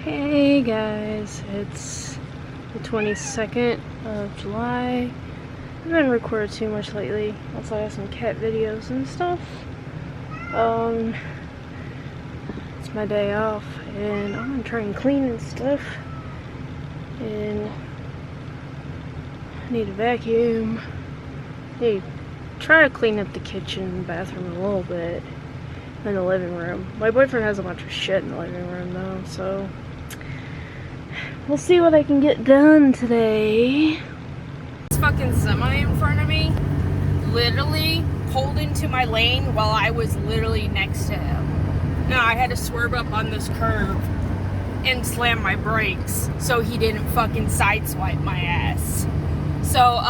Hey guys, it's the 22nd of July. I haven't recorded too much lately. Also I have some cat videos and stuff. It's my day off and I'm gonna try and clean and stuff. And I need a vacuum. Hey, try to clean up the kitchen and bathroom a little bit. In the living room. My boyfriend has a bunch of shit in the living room though, so we'll see what I can get done today. This fucking semi in front of me literally pulled into my lane while I was literally next to him. Now I had to swerve up on this curb and slam my brakes so he didn't fucking sideswipe my ass. So,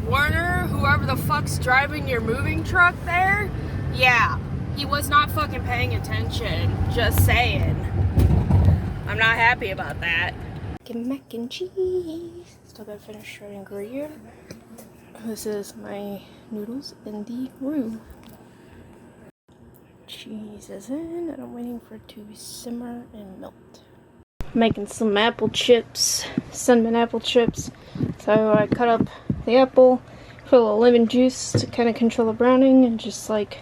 Warner, whoever the fuck's driving your moving truck there, yeah, he was not fucking paying attention. Just saying. I'm not happy about that. Mac and cheese. Still gotta finish shredding gruyere. This is my noodles in the room. Cheese is in, and I'm waiting for it to simmer and melt. Making some apple chips, cinnamon apple chips. So I cut up the apple, put a little lemon juice to kind of control the browning, and just like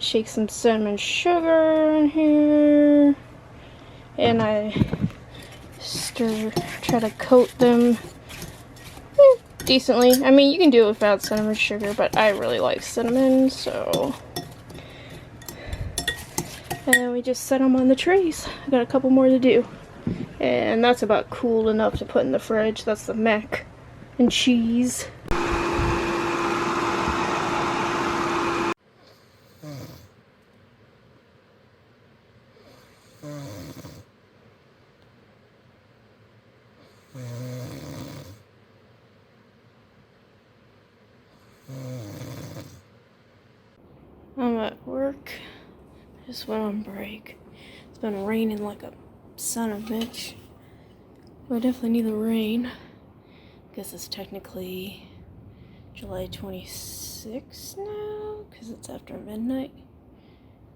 shake some cinnamon sugar in here, and I try to coat them decently. I mean, you can do it without cinnamon sugar, but I really like cinnamon, so. And then we just set them on the trays. I got a couple more to do, and that's about cool enough to put in the fridge. That's the mac and cheese. I'm at work. Just went on break. It's been raining like a son of a bitch. We definitely need the rain. I guess it's technically July 26th now, because it's after midnight.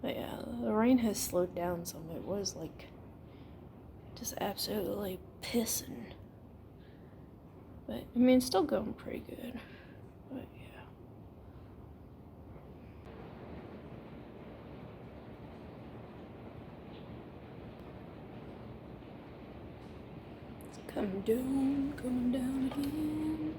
But yeah, the rain has slowed down some. It was like just absolutely pissing. But I mean, it's still going pretty good. But yeah. It's coming down again.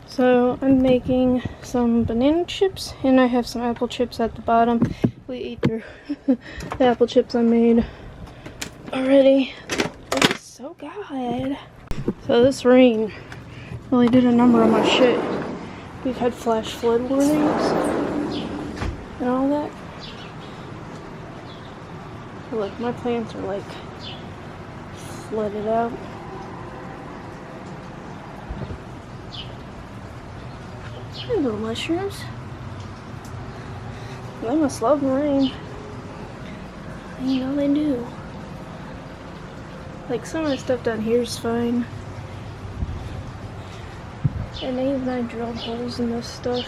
So I'm making some banana chips, and I have some apple chips at the bottom. We ate through the apple chips I made already. It's so good. So this rain really did a number on my shit. We've had flash flood warnings and all that. So look, my plants are like flooded out. Hey, little mushrooms. They must love the rain. You know they do. Like, some of the stuff down here is fine. And they even drilled holes in this stuff.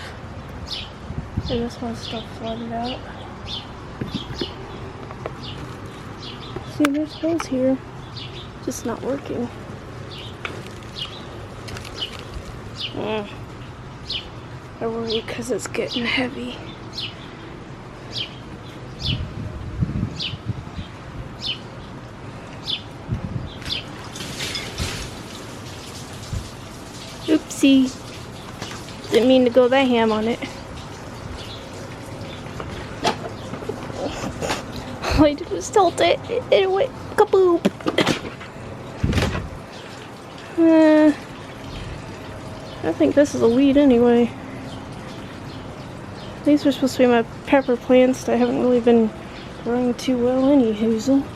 And this one stuff flooded out. See, there's holes here. Just not working. I worry because it's getting heavy. Oopsie. Didn't mean to go that ham on it. All I did was tilt it. It went kaboom. I think this is a weed anyway. These are supposed to be my pepper plants that haven't really been growing too well anyhoozle.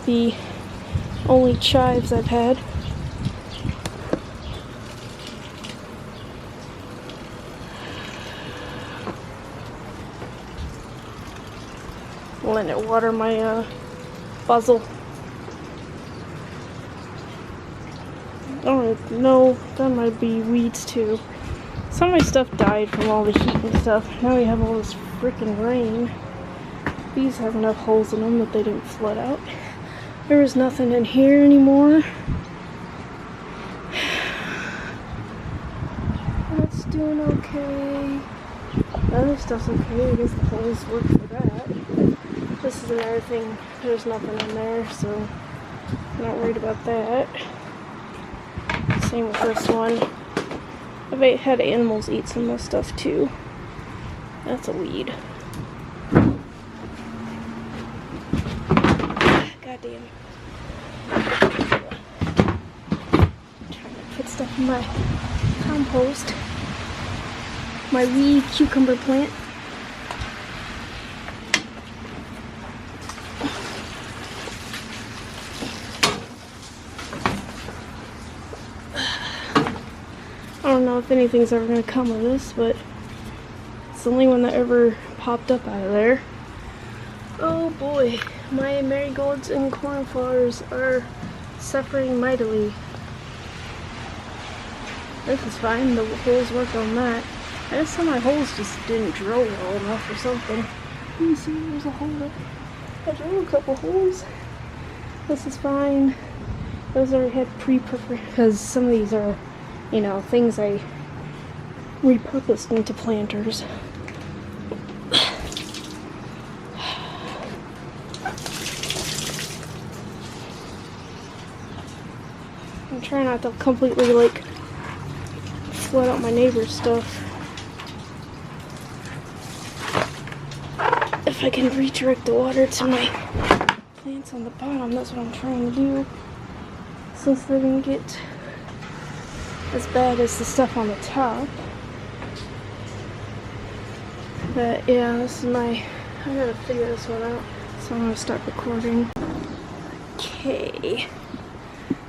The only chives I've had. letting it water my basil. Oh no, that might be weeds too. Some of my stuff died from all the heat and stuff. Now we have all this freaking rain. These have enough holes in them that they didn't flood out. There is nothing in here anymore. That's doing okay. The other stuff's okay. I guess the holes work for that. This is another thing. There's nothing in there, so I'm not worried about that. Same with this one. I've had animals eat some of this stuff too. That's a weed. Goddamn. Trying to put stuff in my compost. My wee cucumber plant. I don't know if anything's ever going to come of this, but it's the only one that ever popped up out of there. Oh boy, my marigolds and cornflowers are suffering mightily. This is fine, the holes work on that. I guess some of my holes just didn't drill well enough or something. You see, there's a hole there. I drilled a couple holes. This is fine. Those already had pre-prepared, because some of these are, you know, things I repurposed into planters. I'm trying not to completely, like, flood out my neighbor's stuff. If I can redirect the water to my plants on the bottom, that's what I'm trying to do. Since they didn't get as bad as the stuff on the top. But yeah, this is my, I gotta figure this one out. So I'm gonna start recording. Okay.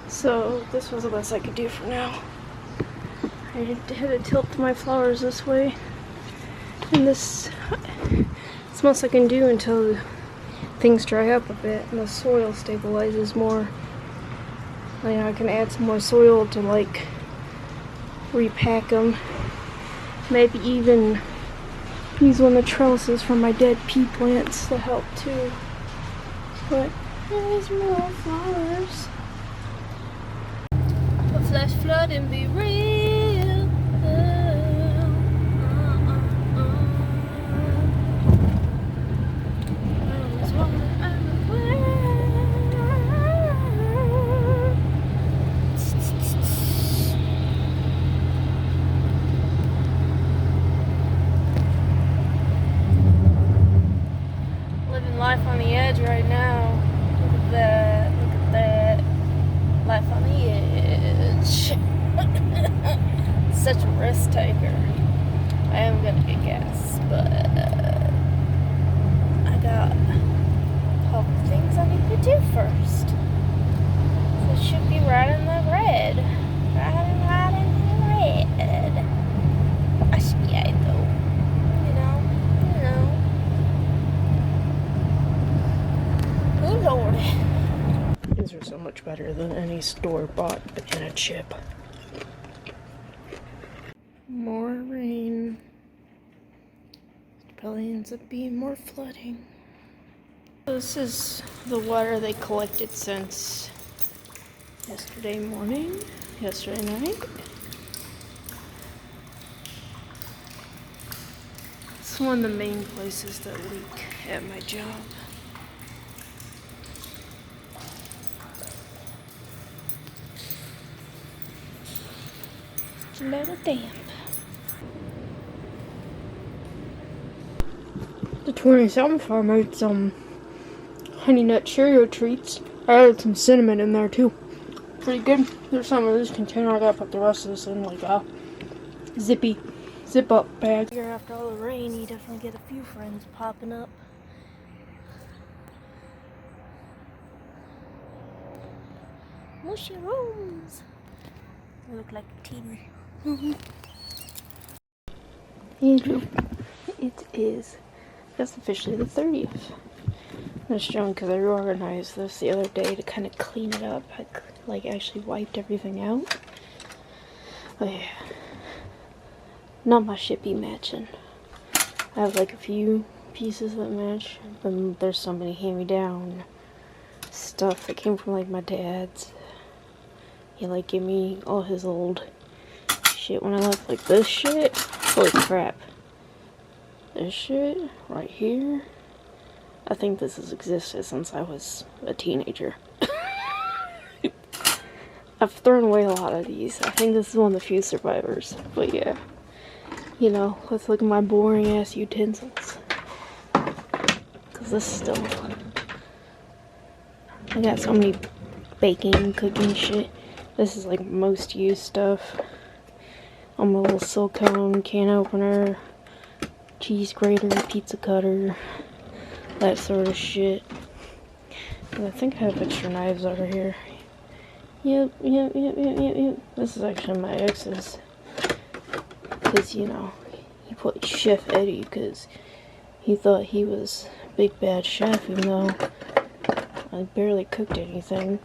So this was the best I could do for now. I had to tilt my flowers this way. And this, it's the most I can do until things dry up a bit and the soil stabilizes more. You know, I can add some more soil to, like, repack them. Maybe even use one of the trellises from my dead pea plants to help too. But there's more flowers. A flash flood and be real. Life on the edge right now. Look at that. Look at that. Life on the edge. Such a risk taker. I am gonna get gas, but I got a couple things I need to do first. So it should be right in the red. Right in the red. I should be out though. You know. Oh Lord. These are so much better than any store-bought banana chip. More rain. Probably ends up being more flooding. This is the water they collected since yesterday morning, yesterday night. It's one of the main places that leak at my job. It's a little damp. The 27 farm made some honey nut Cheerio treats. I added some cinnamon in there too. Pretty good. There's some of this container. I gotta put the rest of this in like a zip up bag. Here after all the rain, you definitely get a few friends popping up. Mushrooms. They look like teeny. Andrew, it is. That's officially the 30th. was showing because I reorganized this the other day to kind of clean it up. I like actually wiped everything out. Oh yeah. Not my shit be matching. I have like a few pieces that match, but there's so many hand-me-down stuff that came from like my dad's. He like gave me all his old shit when I left, like this shit. Holy crap. This shit right here. I think this has existed since I was a teenager. I've thrown away a lot of these. I think this is one of the few survivors. But yeah. You know, let's look at my boring ass utensils. Cause this is still... I got so many baking, cooking shit. This is like most used stuff. On my little silicone can opener, cheese grater, pizza cutter, that sort of shit. And I think I have extra knives over here. Yep. This is actually my ex's. Because, you know, he put Chef Eddie because he thought he was a big bad chef, even though I barely cooked anything.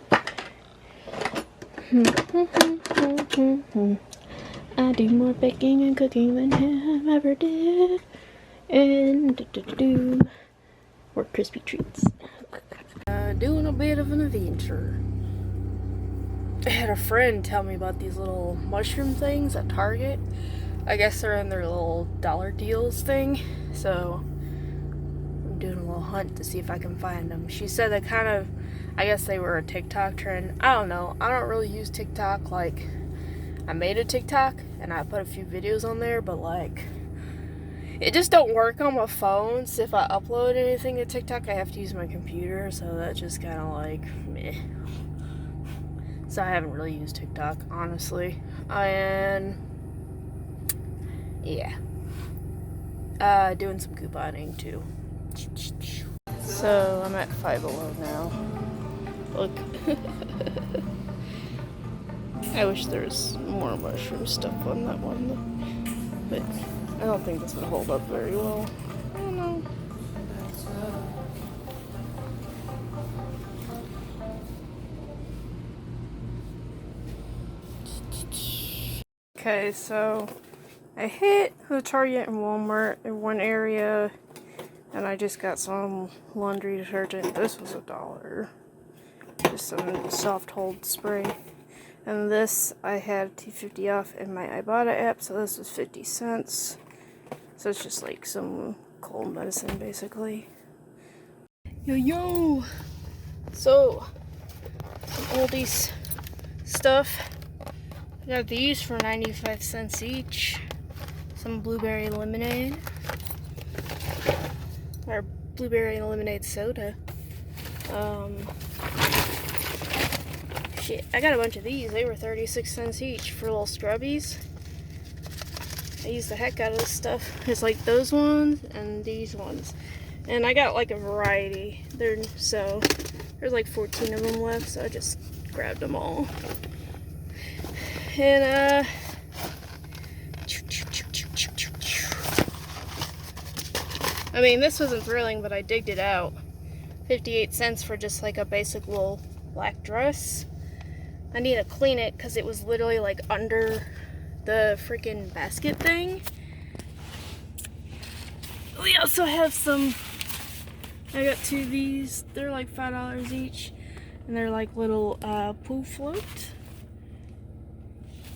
I do more baking and cooking than him ever did. And or crispy treats. Doing a bit of an adventure. I had a friend tell me about these little mushroom things at Target. I guess they're in their little dollar deals thing. So I'm doing a little hunt to see if I can find them. She said they kind of, I guess they were a TikTok trend. I don't know. I don't really use TikTok. Like, I made a TikTok and I put a few videos on there, but like, it just don't work on my phone. So if I upload anything to TikTok, I have to use my computer. So that's just kind of like meh. So I haven't really used TikTok, honestly. And yeah, doing some couponing too. So I'm at Five Below now. Look. I wish there was more mushroom stuff on that one, but I don't think this would hold up very well. I don't know. Okay, so I hit the Target and Walmart in one area, and I just got some laundry detergent. This was $1. Just some soft hold spray. And this I had $2.50 off in my Ibotta app, so this was 50 cents. So it's just like some cold medicine, basically. Yo! So, some oldies stuff. I got these for 95 cents each. Some blueberry lemonade. Or blueberry lemonade soda. Shit, I got a bunch of these. They were 36 cents each for little scrubbies. I use the heck out of this stuff. It's like those ones and these ones. And I got like a variety. There's like 14 of them left, so I just grabbed them all. And I mean, this wasn't thrilling, but I digged it out. 58 cents for just like a basic little black dress. I need to clean it because it was literally like under the freaking basket thing. We also have some, I got two of these. They're like $5 each. And they're like little pool float.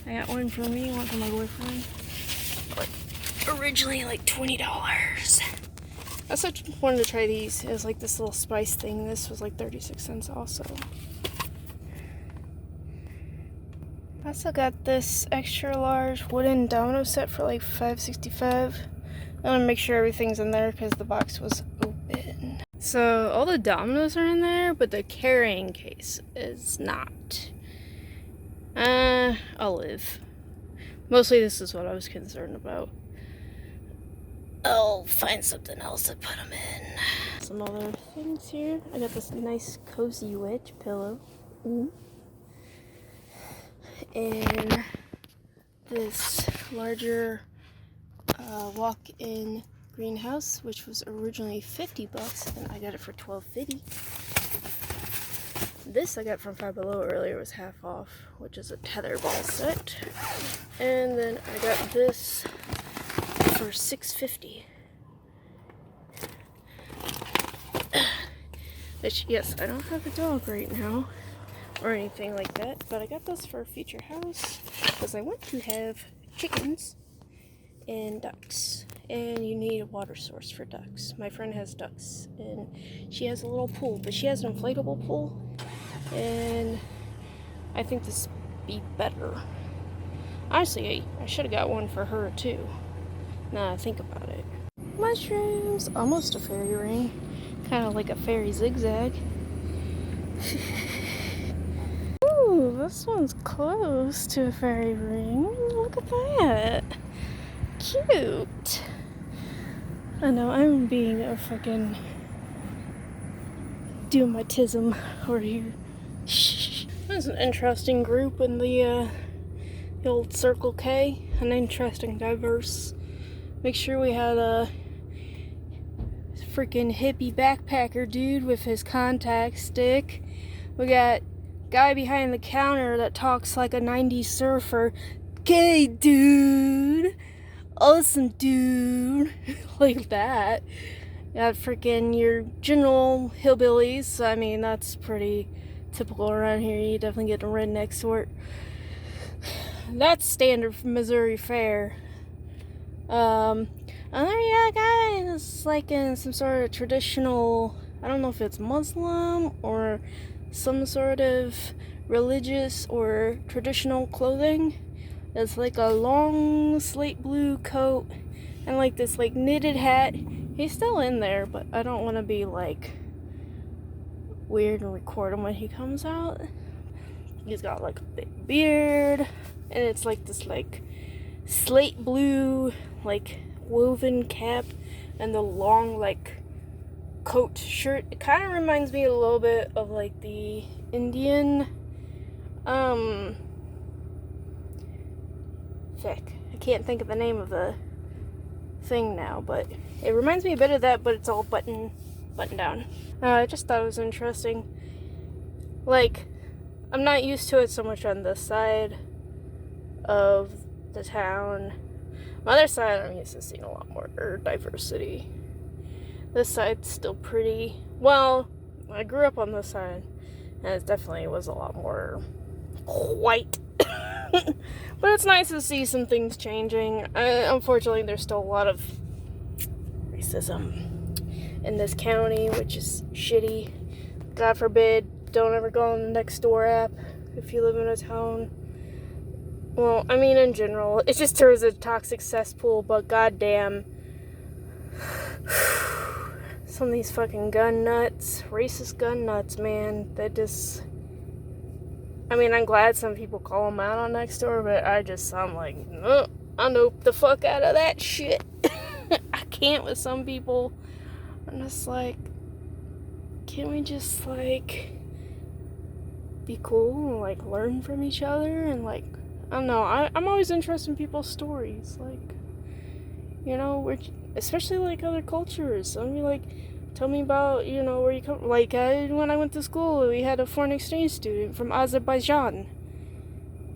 I got one for me, one for my boyfriend. Like, originally like $20. I also wanted to try these. It was like this little spice thing. This was like 36 cents also. I also got this extra large wooden domino set for like $5.65. I want to make sure everything's in there because the box was open. So all the dominoes are in there, but the carrying case is not. I'll live. Mostly this is what I was concerned about. I'll find something else to put them in. Some other things here. I got this nice cozy wedge pillow. And this larger walk-in greenhouse, which was originally $50, and I got it for $12.50. This I got from Five Below earlier, was half off, which is a tetherball set. And then I got this for $6.50. Which, yes, I don't have a dog right now or anything like that, but I got this for a future house because I want to have chickens and ducks, and you need a water source for ducks. My friend has ducks, and she has a little pool, but she has an inflatable pool, and I think this would be better. Honestly, I should have got one for her too, now I think about it. Mushrooms, almost a fairy ring, kind of like a fairy zigzag. Ooh, this one's close to a fairy ring. Look at that. Cute. I know, I'm being a fucking doing my tism over here. There's an interesting group in the old Circle K. An interesting, diverse. Make sure we had a freaking hippie backpacker dude with his contact stick. We got guy behind the counter that talks like a 90s surfer. Gay dude. Awesome dude. Like that. Got freaking your general hillbillies. I mean, that's pretty typical around here. You definitely get a redneck sort. That's standard for Missouri fare. And then you got a guy that's like in some sort of traditional, I don't know if it's Muslim or some sort of religious or traditional clothing. It's like a long slate blue coat and like this like knitted hat. He's still in there, but I don't want to be like weird and record him when he comes out. He's got like a big beard, and it's like this like slate blue like woven cap and the long like coat shirt. It kind of reminds me a little bit of like the Indian I can't think of the name of the thing now, but it reminds me a bit of that, but it's all button down. I just thought it was interesting. Like, I'm not used to it so much on this side of the town. My other side, I'm used to seeing a lot more diversity. This side's still pretty, well, I grew up on this side, and it definitely was a lot more white. But it's nice to see some things changing. Unfortunately, there's still a lot of racism in this county, which is shitty. God forbid, don't ever go on the Nextdoor app if you live in a town. Well, I mean, in general, it just turns a toxic cesspool, but goddamn. Some of these fucking gun nuts, racist gun nuts, man, that just... I mean, I'm glad some people call them out on Nextdoor, but I'm like, no, I nope the fuck out of that shit. I can't with some people. I'm just like, can't we just, like, be cool and, like, learn from each other? And, like, I don't know, I'm always interested in people's stories. Like, you know, especially, like, other cultures. I mean, like, tell me about, you know, where you come. Like, when I went to school, we had a foreign exchange student from Azerbaijan.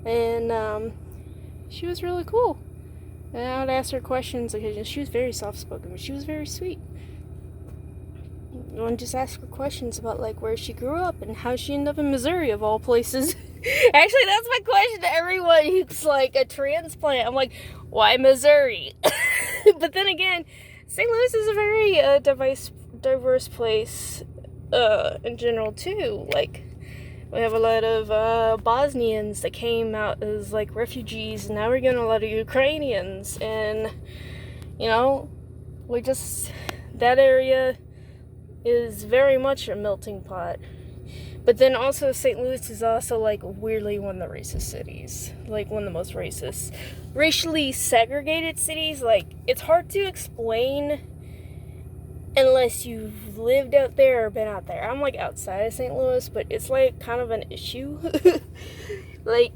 And, she was really cool. And I would ask her questions, because she was very soft-spoken, but she was very sweet. And just ask her questions about, like, where she grew up and how she ended up in Missouri, of all places. Actually, that's my question to everyone who's, like, a transplant. I'm like, why Missouri? But then again, St. Louis is a very diverse place in general too. Like, we have a lot of Bosnians that came out as like refugees, and now we're getting a lot of Ukrainians, and you know, that area is very much a melting pot. But then also St. Louis is also like weirdly one of the racist cities, like one of the most racist, racially segregated cities. Like, it's hard to explain unless you've lived out there or been out there. I'm like outside of St. Louis, but it's like kind of an issue. Like,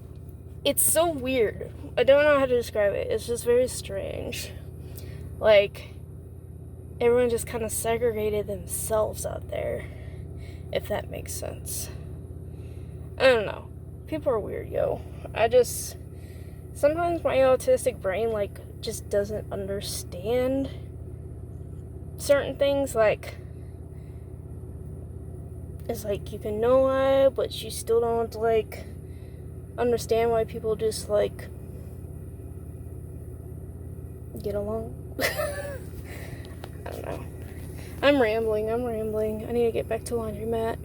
it's so weird. I don't know how to describe it. It's just very strange. Like, everyone just kind of segregated themselves out there, if that makes sense. I don't know. People are weird, yo. Sometimes my autistic brain, like, just doesn't understand certain things. Like, it's like you can know why, but you still don't, like, understand why people just, like, get along. I don't know. I'm rambling. I need to get back to laundromat.